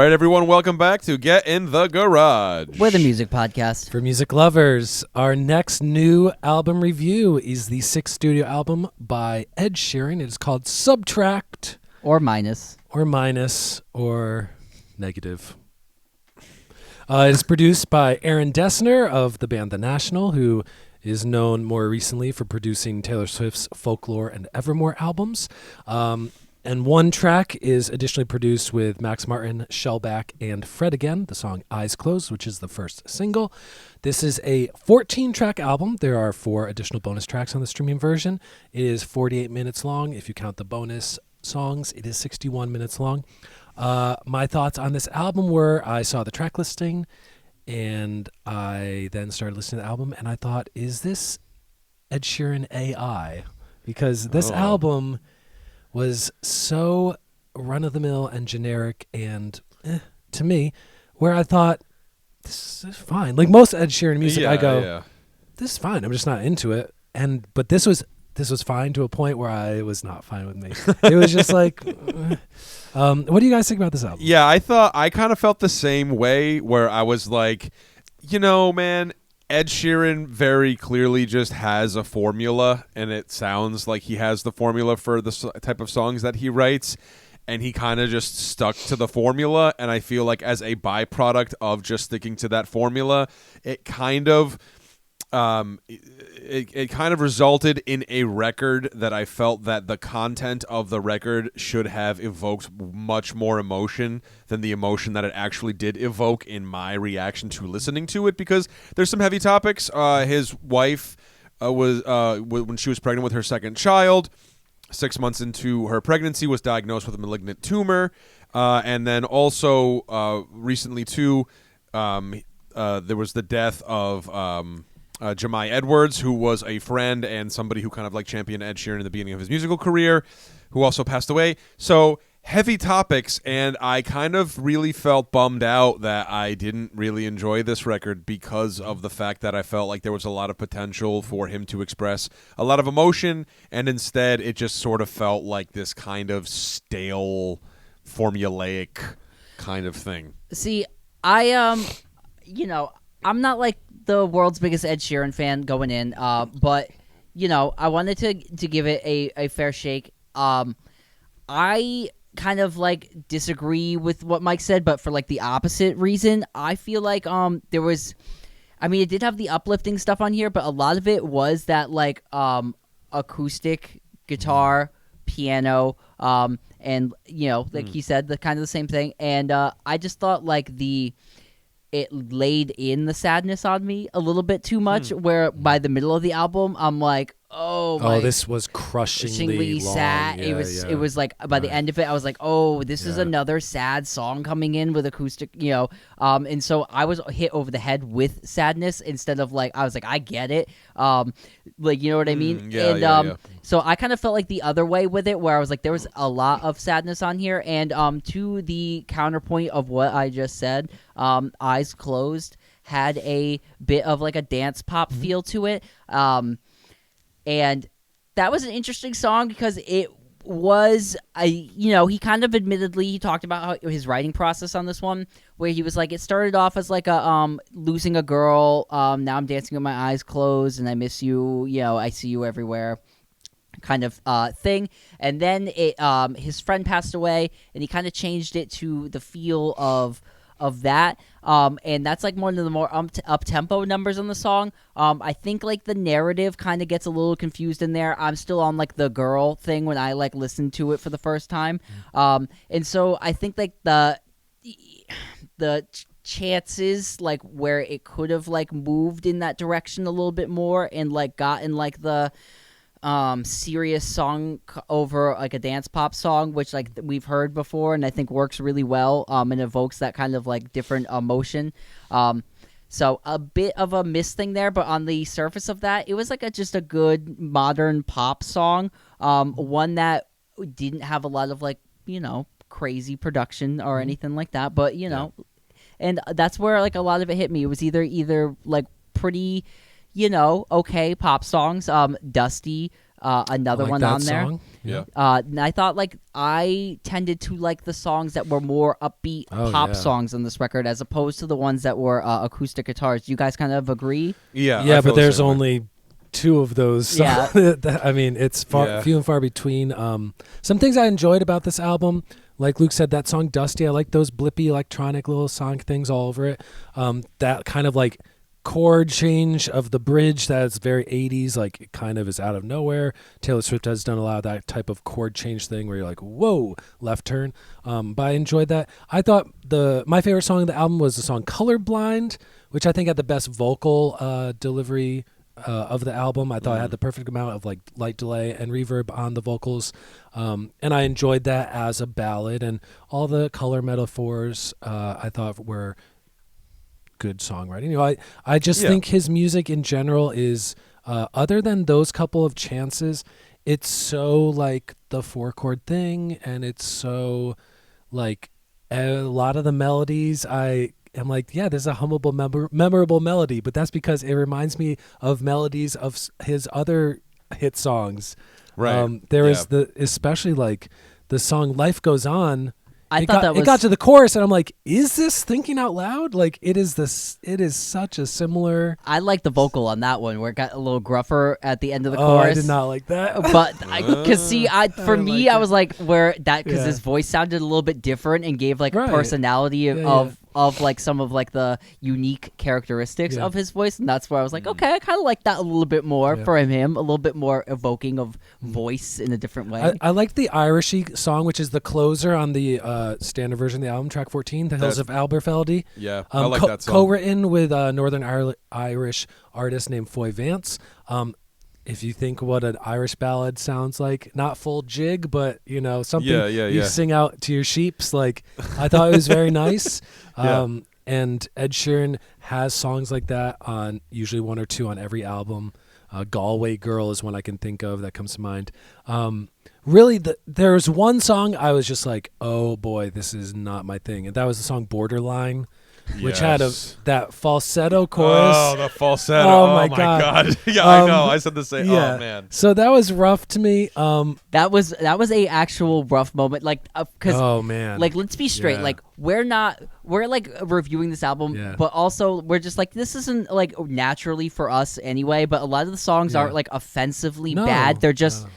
right, everyone, welcome back to Get in the Garage. We're the music podcast. For music lovers, our next new album review is the sixth studio album by Ed Sheeran. It is called Subtract. Or minus. Or minus. Or negative. It is produced by Aaron Dessner of the band The National, who is known more recently for producing Taylor Swift's Folklore and Evermore albums. And one track is additionally produced with Max Martin, Shellback, and Fred again, the song Eyes Closed, which is the first single. This is a 14-track album. There are 4 additional bonus tracks on the streaming version. It is 48 minutes long. If you count the bonus songs, it is 61 minutes long. My thoughts on this album were I saw the track listing, and I then started listening to the album, and I thought, is this Ed Sheeran AI? Because this album was so run-of-the-mill and generic and, to me, where I thought, this is fine. Like most Ed Sheeran music, I go, this is fine. I'm just not into it. But this was fine to a point where I was not fine with me. It was just like, what do you guys think about this album? Yeah, I kind of felt the same way where I was like, man, Ed Sheeran very clearly just has a formula, and it sounds like he has the formula for the type of songs that he writes, and he kind of just stuck to the formula, and I feel like as a byproduct of just sticking to that formula, it kind of it kind of resulted in a record that I felt that the content of the record should have evoked much more emotion than the emotion that it actually did evoke in my reaction to listening to it, because there's some heavy topics. His wife was when she was pregnant with her second child, 6 months into her pregnancy, was diagnosed with a malignant tumor, and then also recently too, there was the death of Jemai Edwards, who was a friend and somebody who kind of like championed Ed Sheeran in the beginning of his musical career, who also passed away. So heavy topics, and I kind of really felt bummed out that I didn't really enjoy this record because of the fact that I felt like there was a lot of potential for him to express a lot of emotion, and instead it just sort of felt like this kind of stale, formulaic kind of thing. See, I'm not like the world's biggest Ed Sheeran fan going in, but I wanted to give it a fair shake. I kind of like disagree with what Mike said, but for like the opposite reason. I feel like there was, it did have the uplifting stuff on here, but a lot of it was that like acoustic guitar, piano, and like he said, the kind of the same thing. And I just thought like it laid in the sadness on me a little bit too much, where by the middle of the album, I'm like, this was crushingly sad. Long. It was like by the end of it, I was like, this is another sad song coming in with acoustic, and so I was hit over the head with sadness instead of like, I was like, I get it. Like, you know what I mean? So I kind of felt like the other way with it, where I was like, there was a lot of sadness on here. And to the counterpoint of what I just said, Eyes Closed had a bit of like a dance pop feel to it. And that was an interesting song because it was, he kind of he talked about his writing process on this one, where he was like, it started off as like a losing a girl, now I'm dancing with my eyes closed and I miss you, I see you everywhere kind of thing. And then his friend passed away, and he kind of changed it to the feel of that, and that's like one of the more up-tempo numbers on the song. I think like the narrative kind of gets a little confused in there. I'm still on like the girl thing when I like listened to it for the first time, and so I think like the chances like where it could have like moved in that direction a little bit more and like gotten like the serious song over like a dance pop song, which like we've heard before and I think works really well, and evokes that kind of like different emotion. So a bit of a miss thing there, but on the surface of that, it was like just a good modern pop song, one that didn't have a lot of like, crazy production or anything like that, but and that's where like a lot of it hit me. It was either like pretty okay pop songs, Dusty, another like one that on there. song. Yeah. And I thought like I tended to like the songs that were more upbeat pop yeah. songs on this record as opposed to the ones that were acoustic guitars. Do you guys kind of agree? Yeah, Yeah, I feel but the there's same way. only two of those. Yeah. I mean, it's Yeah. few and far between. Some things I enjoyed about this album, like Luke said, that song "Dusty." I like those blippy electronic little sonic things all over it. That kind of like chord change of the bridge that's very 80s, like it kind of is out of nowhere. Taylor Swift has done a lot of that type of chord change thing where you're like, whoa, left turn. But I enjoyed that. I thought my favorite song of the album was the song "Colorblind," which I think had the best vocal delivery of the album. I thought it had the perfect amount of like light delay and reverb on the vocals, and I enjoyed that as a ballad. And all the color metaphors I thought were good songwriting. You know, I just think his music in general is other than those couple of chances, it's so like the 4-chord thing, and it's so like a lot of the melodies I'm like, yeah, this is a hummable, memorable melody, but that's because it reminds me of melodies of his other hit songs. Right. There is especially like the song "Life Goes On." I thought that was it got to the chorus, and I'm like, is this Thinking Out Loud? Like, it is such a similar. I like the vocal on that one where it got a little gruffer at the end of the Oh, chorus. I did not like that. But because see, for me, like I was like where that because Yeah. his voice sounded a little bit different and gave like Right. a personality Yeah, of like some of like the unique characteristics Yeah. of his voice, and that's where I was like, okay, I kind of like that a little bit more Yeah. for him, a little bit more evoking of voice in a different way. I like the Irishy song, which is the closer on the standard version of the album, track 14, "The Hills of Alberfeldy." Yeah, I like that song. Co-written with a Northern Irish artist named Foy Vance. If you think what an Irish ballad sounds like, not full jig, but you know something you sing out to your sheeps. Like, I thought it was very nice. And Ed Sheeran has songs like that on usually one or two on every album. "Galway Girl" is one I can think of that comes to mind. Really, there's one song I was just like, oh boy, this is not my thing, and that was the song "Borderline," which had that falsetto chorus. Oh, the falsetto! Oh, Oh, my my God. god! Yeah, I know. I said the same. Yeah. Oh man. So that was rough to me. that was a actual rough moment, like because Oh man. like let's be straight, Yeah. like we're like reviewing this album, Yeah. but also we're just like this isn't like naturally for us anyway. But a lot of the songs Yeah. aren't like offensively No, bad; they're just no.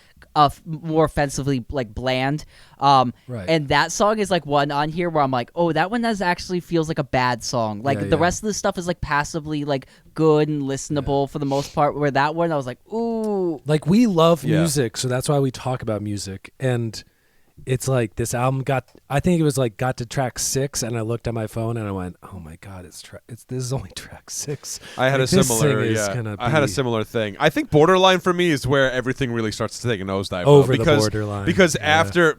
more offensively like bland. Right. And that song is like one on here where I'm like, oh, that one actually feels like a bad song. Like Yeah, the yeah. rest of the stuff is like passively like good and listenable for the most part. Where that one, I was like, ooh. Like, we love Yeah. music, so that's why we talk about music. And it's like this album got to track 6, and I looked at my phone and I went, oh my god, this is only track 6. I had Like, a this similar, thing is yeah. gonna I had a be similar thing. I think "Borderline" for me is where everything really starts to take a nosedive. Over though, the because, borderline. Because Yeah. after,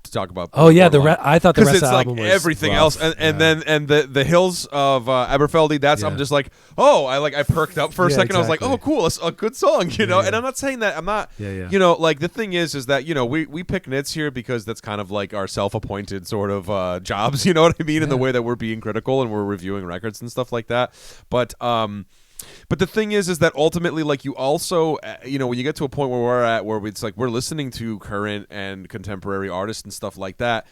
to talk about. Oh yeah, Borderline. I thought the Because rest it's of the like album was everything rough. else, and Yeah. then the hills of Aberfeldy. That's I'm Yeah. just like, oh, I perked up for a Yeah, second. I was like, exactly. oh, cool, it's a good song, you know. yeah. And I'm not saying that I'm not, Yeah. like the thing is that we pick nits here because that's kind of like our self-appointed sort of jobs. You know what I mean? In the Yeah. way that we're being critical and we're reviewing records and stuff like that. But the thing is that ultimately, like, you also, when you get to a point where we're at, where it's like we're listening to current and contemporary artists and stuff like that,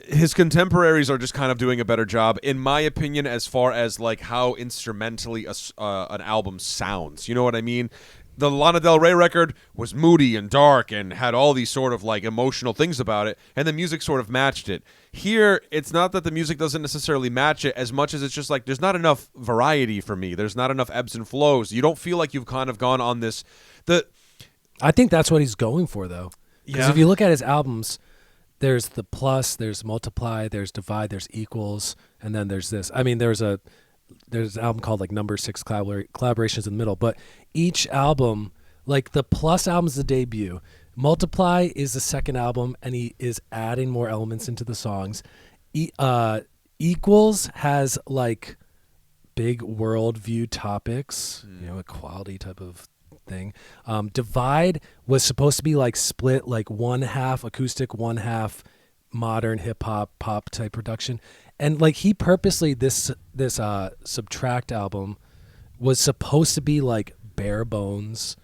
his contemporaries are just kind of doing a better job, in my opinion, as far as like how instrumentally an album sounds. You know what I mean? The Lana Del Rey record was moody and dark and had all these sort of like emotional things about it, and the music sort of matched it. Here, it's not that the music doesn't necessarily match it as much as it's just like there's not enough variety for me. There's not enough ebbs and flows. You don't feel like you've kind of gone on this. I think that's what he's going for, though. Because Yeah. if you look at his albums, there's the plus, there's multiply, there's divide, there's equals, and then there's this. I mean, there's an album called like Number 6 collaborations in the middle, but each album, like the plus album is the debut, multiply is the second album, and he is adding more elements into the songs. Equals has like big worldview topics, equality type of thing. Divide was supposed to be like split, like one half acoustic, one half modern hip hop pop type production, and like he purposely this Subtract album was supposed to be like bare bones,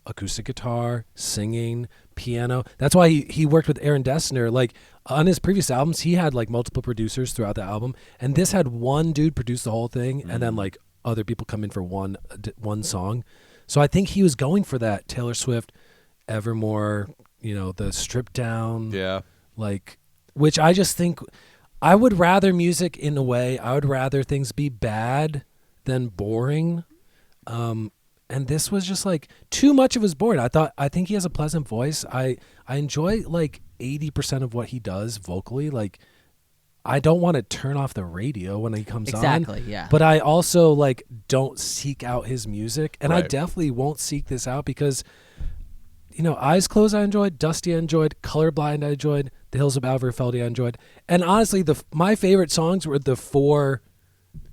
acoustic guitar, singing, piano. That's why he worked with Aaron Dessner. Like on his previous albums, he had like multiple producers throughout the album, and this had one dude produce the whole thing, and then like other people come in for one song. So I think he was going for that Taylor Swift, Evermore, the stripped down, like, which I just think I would rather music in a way. I would rather things be bad than boring. And this was just like too much of his boring. I think he has a pleasant voice. I enjoy like 80% of what he does vocally. Like I don't want to turn off the radio when he comes on. Exactly, yeah. But I also like don't seek out his music, and I Right. definitely won't seek this out because Eyes Closed I enjoyed, Dusty I enjoyed, Colorblind I enjoyed, The Hills of Alverfeldy I enjoyed. And honestly, my favorite songs were the 4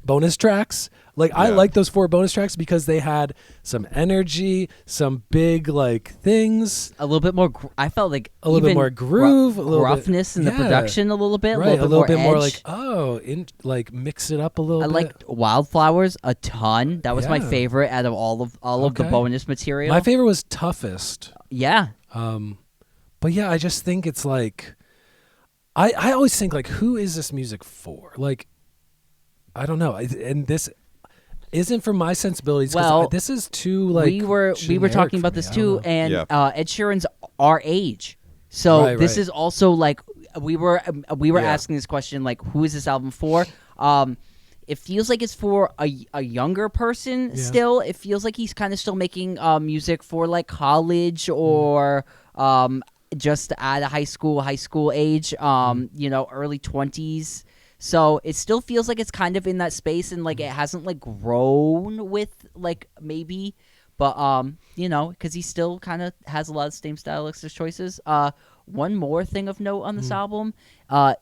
bonus tracks. Like I Yeah. like those 4 bonus tracks because they had some energy, some big like things, A little bit more. I felt like a little bit even more groove, a little bit- roughness in the yeah. production, a little bit, right? A little bit more edge. like like mix it up a little I bit. liked Wildflowers a ton. That was my Yeah. favorite out of all of the Okay. bonus material. My favorite was Toughest. Yeah, But yeah, I just think it's like I always think like who is this music for? Like I don't know. And this isn't for my sensibilities. 'Cause Well, this is too like we were generic talking for about me. this I too, don't know. and Yeah. Ed Sheeran's our age, so Right, this right. is also like we were Yeah. asking this question like who is this album for? It feels like it's for a younger person Yeah. still. It feels like he's kind of still making music for like college or just at a high school age, early 20s. So it still feels like it's kind of in that space and like it hasn't like grown with like maybe, but because he still kind of has a lot of same stylistic choices. One more thing of note on this album,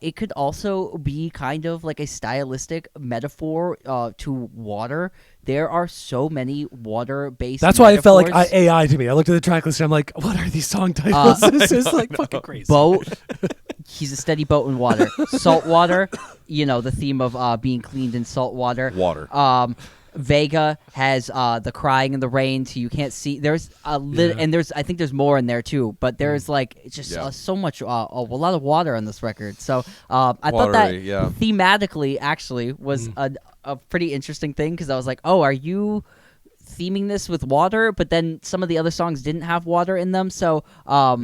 it could also be kind of like a stylistic metaphor to water. There are so many water-based. That's why it felt like metaphors. AI to me. I looked at the track list and I'm like, what are these song titles? This is like fucking crazy. Boat. He's a steady boat in water. Salt water. The theme of being cleaned in salt water. Water. Vega has the crying in the rain, so you can't see. There's a little, Yeah. and I think there's more in there too. But there's like it's just Yeah. so much, a lot of water on this record. So I thought that Watery, yeah. thematically actually was a pretty interesting thing because I was like, oh, are you theming this with water? But then some of the other songs didn't have water in them, so Yeah.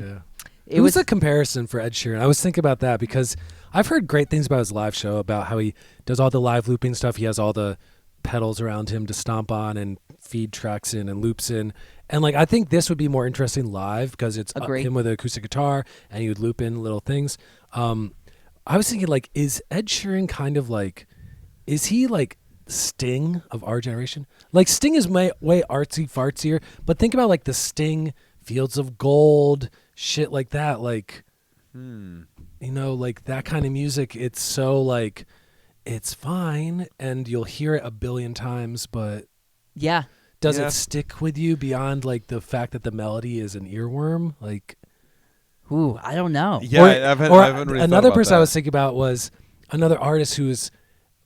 it It was was a comparison for Ed Sheeran. I was thinking about that because I've heard great things about his live show, about how he does all the live looping stuff. He has all the pedals around him to stomp on and feed tracks in and loops in. And like I think this would be more interesting live because it's Agree. him with an acoustic guitar and he would loop in little things. I was thinking like, is Ed Sheeran kind of like, is he like Sting of our generation? Like Sting is way artsy fartsier, but think about like the Sting Fields of Gold, shit like that. Like, like that kind of music. It's so like, it's fine and you'll hear it a billion times, but yeah. does Yeah. it stick with you beyond like the fact that the melody is an earworm? Like, Ooh, I don't know. Yeah, I haven't really thought another about person I that. was thinking about was another artist who's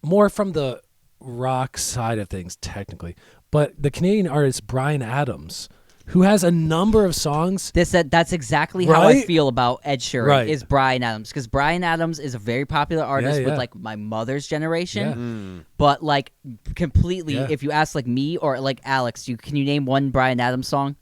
more from the rock side of things, technically, but the Canadian artist Bryan Adams, who has a number of songs. That's exactly how I Right? feel about Ed Sheeran Right. is Bryan Adams because Bryan Adams is a very popular artist Yeah. with like my mother's generation, Yeah. but like completely. Yeah. If you ask like me or like Alex, can you name one Bryan Adams song?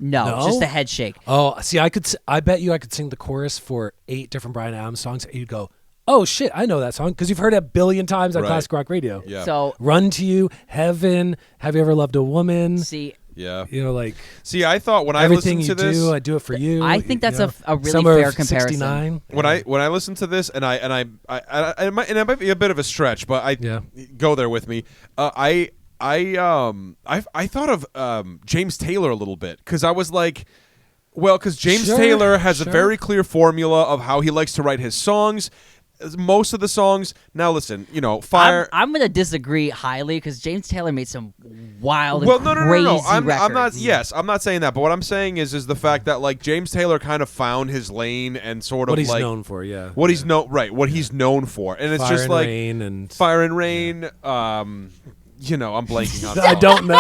No, No? just a head shake. Oh, see, I bet you I could sing the chorus for 8 different Bryan Adams songs, and you'd go, "Oh shit, I know that song," because you've heard it a billion times on Right. classic rock radio. Yeah. So "Run to You," "Heaven," "Have You Ever Loved a Woman?" see, Yeah. Like See, I thought when I everything listened you to this, do, I do it for you. I think that's a really Summer fair of comparison. 69. when I listened to this, and it might be a bit of a stretch, but Yeah. go there with me. I thought of James Taylor a little bit because I was like, well, because James Sure, Taylor has sure. a very clear formula of how he likes to write his songs. Most of the songs. Now listen, Fire. I'm gonna disagree highly because James Taylor made some wild, Well, and no. crazy I'm not. records. Yes, I'm not saying that. But what I'm saying is the fact that like James Taylor kind of found his lane and sort of What he's like known for, yeah. what he's known for, and it's Fire just and like Rain and Fire and Rain. I'm blanking on. I don't know.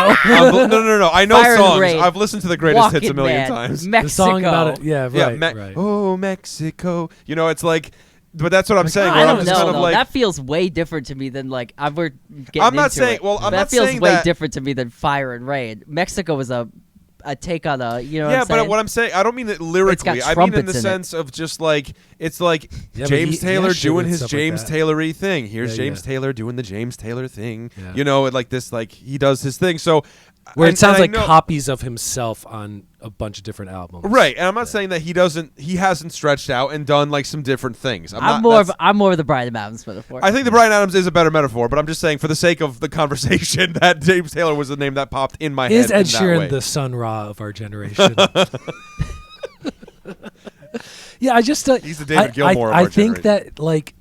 No. I know Fire and songs. Rain. I've listened to the greatest hits a Walking million Man, times. Mexico. The song about it. Yeah, right. Right. Oh, Mexico. It's like, but that's what I'm saying. I Where don't I'm know. just kind of though. like, that feels way different to me than like we're getting I'm not into saying. it. Well, I'm that not feels saying way that. different to me than Fire and Rain. Mexico was a take on a Yeah, what I'm saying? but what I'm saying, I don't mean it lyrically. I mean in the trumpets in it. sense of just like it's like Yeah, but James he Taylor has shit doing with his stuff like James that. Taylor-y thing. Here's Yeah, James yeah. Taylor doing the James Taylor thing. Yeah. Like this, like he does his thing. So Where and- it sounds and I like know- copies of himself on a bunch of different albums. Right, and I'm not saying that he hasn't stretched out and done like some different things. I'm more of the Bryan Adams metaphor. I think the Bryan Adams is a better metaphor, but I'm just saying for the sake of the conversation that James Taylor was the name that popped in my Is head. Ed in that Sheeran way. the Sun Ra of our generation? Yeah, I just He's the David Gilmour of I our think generation. that like,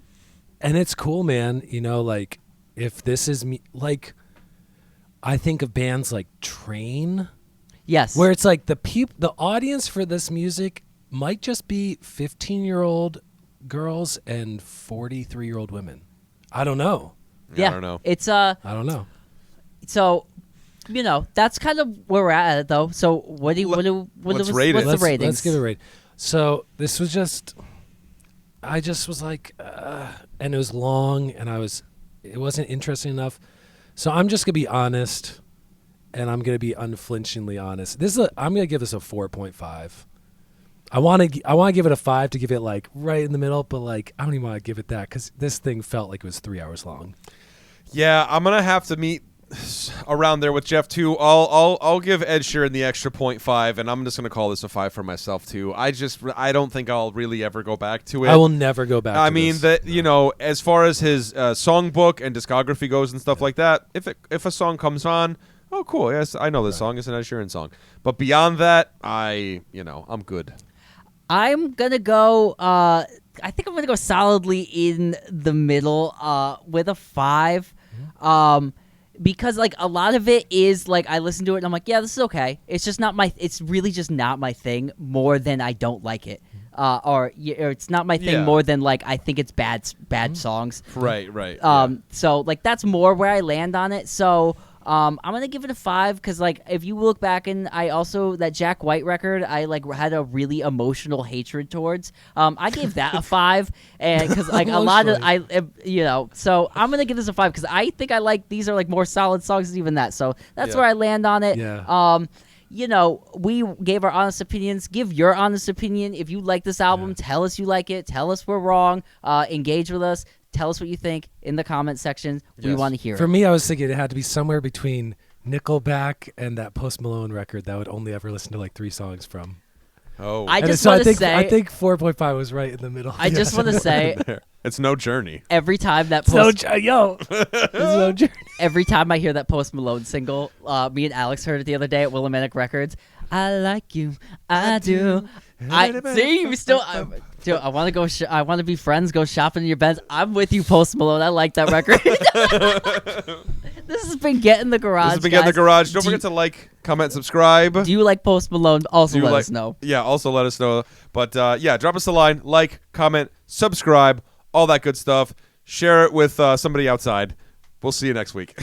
and it's cool, man. Like if this is me, like I think of bands like Train, yes. where it's like the audience for this music might just be 15-year-old girls and 43-year-old women. I don't know. Yeah, I don't know. It's I don't know. so that's kind of where we're at though. So what Let's rate it. what's the ratings? Let's give it a rate. So this was just, I just was like, and it was long, and it wasn't interesting enough. So I'm just gonna be honest, and I'm gonna be unflinchingly honest. I'm gonna give this a 4.5. I want to give it a 5 to give it like right in the middle, but like I don't even want to give it that because this thing felt like it was 3 hours long. Yeah, I'm gonna have to meet around there with Jeff too. I'll give Ed Sheeran the extra 0.5, and I'm just gonna call this a 5 for myself too. I don't think I'll really ever go back to it. I will never go back. I to mean this. that as far as his songbook and discography goes and stuff like that, if a song comes on, oh cool, yes, I know this song. It's an Ed Sheeran song. But beyond that, I'm good. I'm gonna go. I think I'm gonna go solidly in the middle with a 5. Because like a lot of it is like I listen to it and I'm like, yeah, this is okay. It's just not my. It's really just not my thing. More than I don't like it, or it's not my thing. Yeah. More than like I think it's bad songs. Right. Yeah. So like that's more where I land on it. So I'm gonna give it a 5 because like if you look back and I also that Jack White record I like had a really emotional hatred towards. I gave that a 5 and because like a lot of so I'm gonna give this a 5 because I think I like these are like more solid songs than even that. So that's where I land on it. Yeah. We gave our honest opinions. Give your honest opinion. If you like this album, tell us you like it. Tell us we're wrong. Engage with us. Tell us what you think in the comment section. We Yes. want to hear For it. me, I was thinking it had to be somewhere between Nickelback and that Post Malone record that I would only ever listen to like 3 songs from. Oh, I And just so want to I say, think 4.5 was right in the middle. I just want to say, it's no journey. every time that So post, it's no journey. every time I hear that Post Malone single, me and Alex heard it the other day at Willimantic Records. I like you, I do. I see you still. Dude, I want to go. I want to be friends. Go shopping in your Benz. I'm with you, Post Malone. I like that record. This has been Get in the Garage. This has been Get in the guys. Garage. Don't Do forget to like, comment, subscribe. Do you like Post Malone? Also, Do you let like- us know. Yeah, also let us know. But drop us a line, like, comment, subscribe, all that good stuff. Share it with somebody outside. We'll see you next week.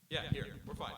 Yeah, here. We're fine.